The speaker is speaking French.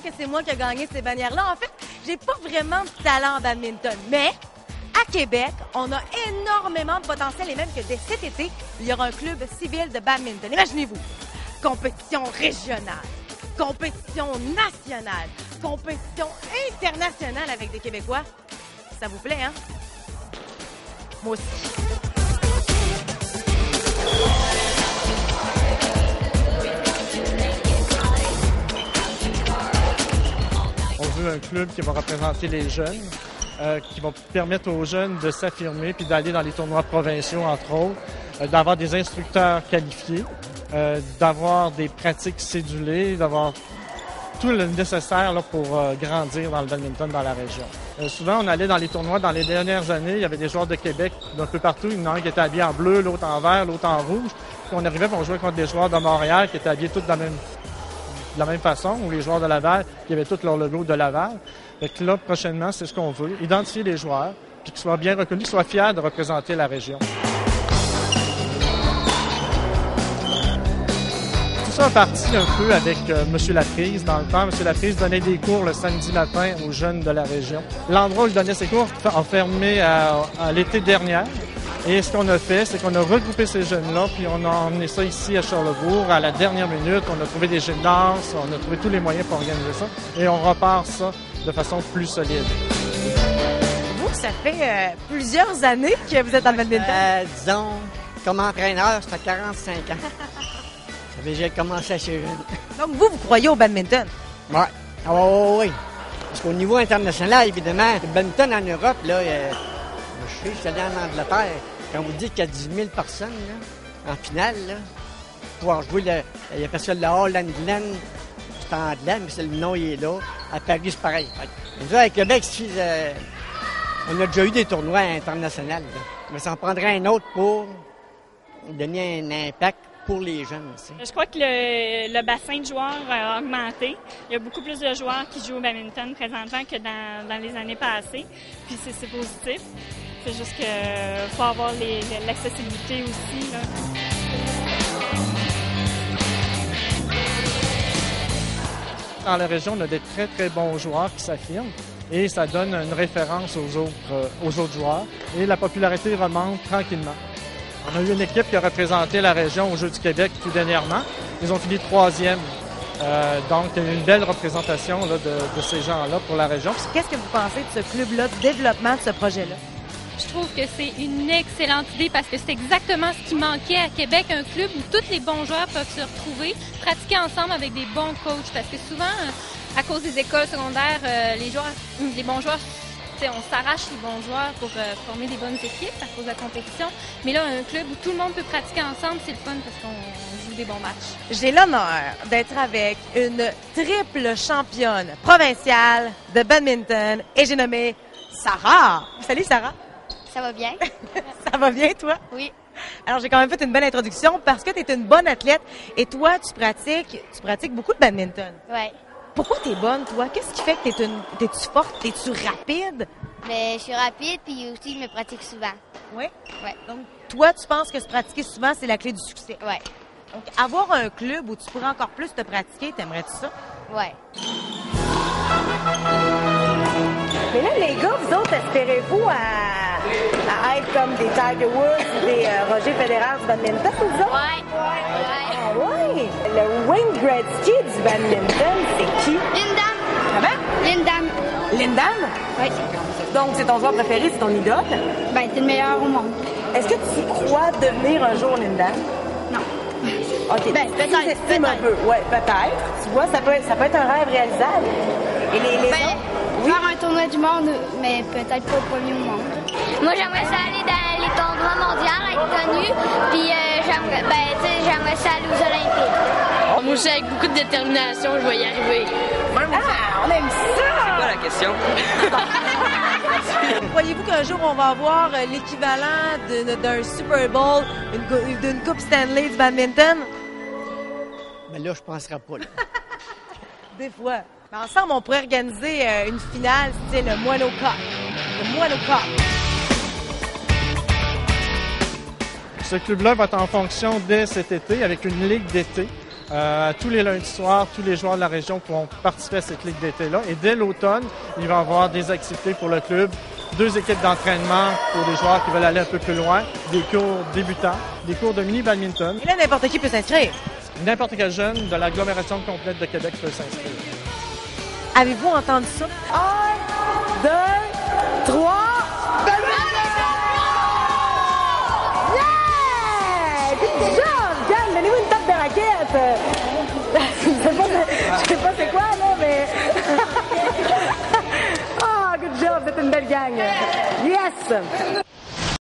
que c'est moi qui ai gagné ces bannières-là. En fait, j'ai pas vraiment de talent en badminton, mais à Québec, on a énormément de potentiel et même que dès cet été, il y aura un club civil de badminton. Imaginez-vous, compétition régionale, compétition nationale, compétition internationale avec des Québécois. Ça vous plaît, hein? Moi aussi. On veut un club qui va représenter les jeunes, qui va permettre aux jeunes de s'affirmer puis d'aller dans les tournois provinciaux, entre autres, d'avoir des instructeurs qualifiés, d'avoir des pratiques cédulées, d'avoir tout le nécessaire là, pour grandir dans le badminton dans la région. Souvent, on allait dans les tournois dans les dernières années, il y avait des joueurs de Québec d'un peu partout. Il y en a un qui était habillé en bleu, l'autre en vert, l'autre en rouge. Puis on arrivait, on jouait contre des joueurs de Montréal qui étaient habillés tous de la même façon, ou les joueurs de Laval qui avaient tous leur logo de Laval. Fait que là, prochainement, c'est ce qu'on veut, identifier les joueurs, puis qu'ils soient bien reconnus, qu'ils soient fiers de représenter la région. Ça a parti un peu avec M. Laprise. Dans le temps, M. Laprise donnait des cours le samedi matin aux jeunes de la région. L'endroit où il donnait ses cours a fermé à l'été dernier. Et ce qu'on a fait, c'est qu'on a regroupé ces jeunes-là, puis on a emmené ça ici à Charlesbourg. À la dernière minute, on a trouvé des gymnases, on a trouvé tous les moyens pour organiser ça. Et on repart ça de façon plus solide. Vous, ça fait plusieurs années que vous êtes dans le badminton? Disons, comme entraîneur, ça fait 45 ans. J'ai commencé assez jeune. Donc, vous croyez au badminton? Oui. Oui. Parce qu'au niveau international, évidemment, le badminton en Europe, là, je suis allé en Angleterre. Quand vous dites qu'il y a 10 000 personnes là, en finale, là, pour pouvoir jouer, il appelle ça le All England. C'est en anglais, mais le nom, il est là. À Paris, c'est pareil. Nous, à Québec, on a déjà eu des tournois internationaux. Là. Mais ça en prendrait un autre pour donner un impact pour les jeunes aussi. Je crois que le bassin de joueurs a augmenté. Il y a beaucoup plus de joueurs qui jouent au badminton présentement que dans les années passées. Puis c'est positif. C'est juste qu'il faut avoir l'accessibilité aussi. Là. Dans la région, on a des très, très bons joueurs qui s'affirment et ça donne une référence aux autres joueurs. Et la popularité remonte tranquillement. On a eu une équipe qui a représenté la région aux Jeux du Québec tout dernièrement. Ils ont fini 3e. Donc, il y a eu une belle représentation là, de ces gens-là pour la région. Qu'est-ce que vous pensez de ce club-là, du développement de ce projet-là? Je trouve que c'est une excellente idée parce que c'est exactement ce qui manquait à Québec, un club où tous les bons joueurs peuvent se retrouver, pratiquer ensemble avec des bons coachs. Parce que souvent, à cause des écoles secondaires, les bons joueurs, on s'arrache les bons joueurs pour former des bonnes équipes à cause de la compétition. Mais là, un club où tout le monde peut pratiquer ensemble, c'est le fun parce qu'on joue des bons matchs. J'ai l'honneur d'être avec une triple championne provinciale de badminton et j'ai nommé Sarah. Salut Sarah. Ça va bien? Ça va bien, toi? Oui. Alors, j'ai quand même fait une bonne introduction parce que tu es une bonne athlète et toi, tu pratiques beaucoup de badminton. Oui. Pourquoi tu es bonne, toi? Qu'est-ce qui fait que t'es-tu forte? T'es-tu rapide? Mais je suis rapide puis aussi je me pratique souvent. Oui? Oui. Donc, toi, tu penses que se pratiquer souvent, c'est la clé du succès? Oui. Donc, avoir un club où tu pourrais encore plus te pratiquer, t'aimerais-tu ça? Oui. Mais là, les gars, vous autres, espérez-vous à être comme des Tiger Woods ou des Roger Federer du badminton, vous autres? Oui. Ah ouais? Le Wayne Gretzky du badminton, c'est qui? Lindam. Comment? Lindam. Lindam? Oui. Donc, c'est ton joueur préféré, c'est ton idole? Ben, c'est le meilleur au monde. Est-ce que tu crois devenir un jour Lindam? Non. OK. Ben, peut-être. Un peu. Ouais, peut-être. Tu vois, ça peut être un rêve réalisable. Et les autres? Faire un tournoi du monde, mais peut-être pas le premier au monde. Moi, j'aimerais ça aller dans les tournois mondiaux, être connue, puis j'aimerais ça aller aux Olympiques. Moi aussi, avec beaucoup de détermination, je vais y arriver. Ah, on aime ça! C'est quoi la question? Croyez-vous qu'un jour, on va avoir l'équivalent d'un Super Bowl, d'une Coupe Stanley du badminton? Mais là, je ne penserai pas. Là. Des fois. Mais ensemble, on pourrait organiser une finale, style le Moineau Cup. Le Moineau Cup. Ce club-là va être en fonction dès cet été avec une ligue d'été. Tous les lundis soirs, tous les joueurs de la région pourront participer à cette ligue d'été-là. Et dès l'automne, il va y avoir des activités pour le club, 2 équipes d'entraînement pour des joueurs qui veulent aller un peu plus loin, des cours débutants, des cours de mini-badminton. Et là, n'importe qui peut s'inscrire. N'importe quel jeune de l'agglomération complète de Québec peut s'inscrire. Avez-vous entendu ça? 1, 2, 3... Yeah! Good job, Gang! Donnez-vous une tape de raquette! Je sais pas c'est quoi, là, mais... Ah, good job! C'est une belle gang! Yes!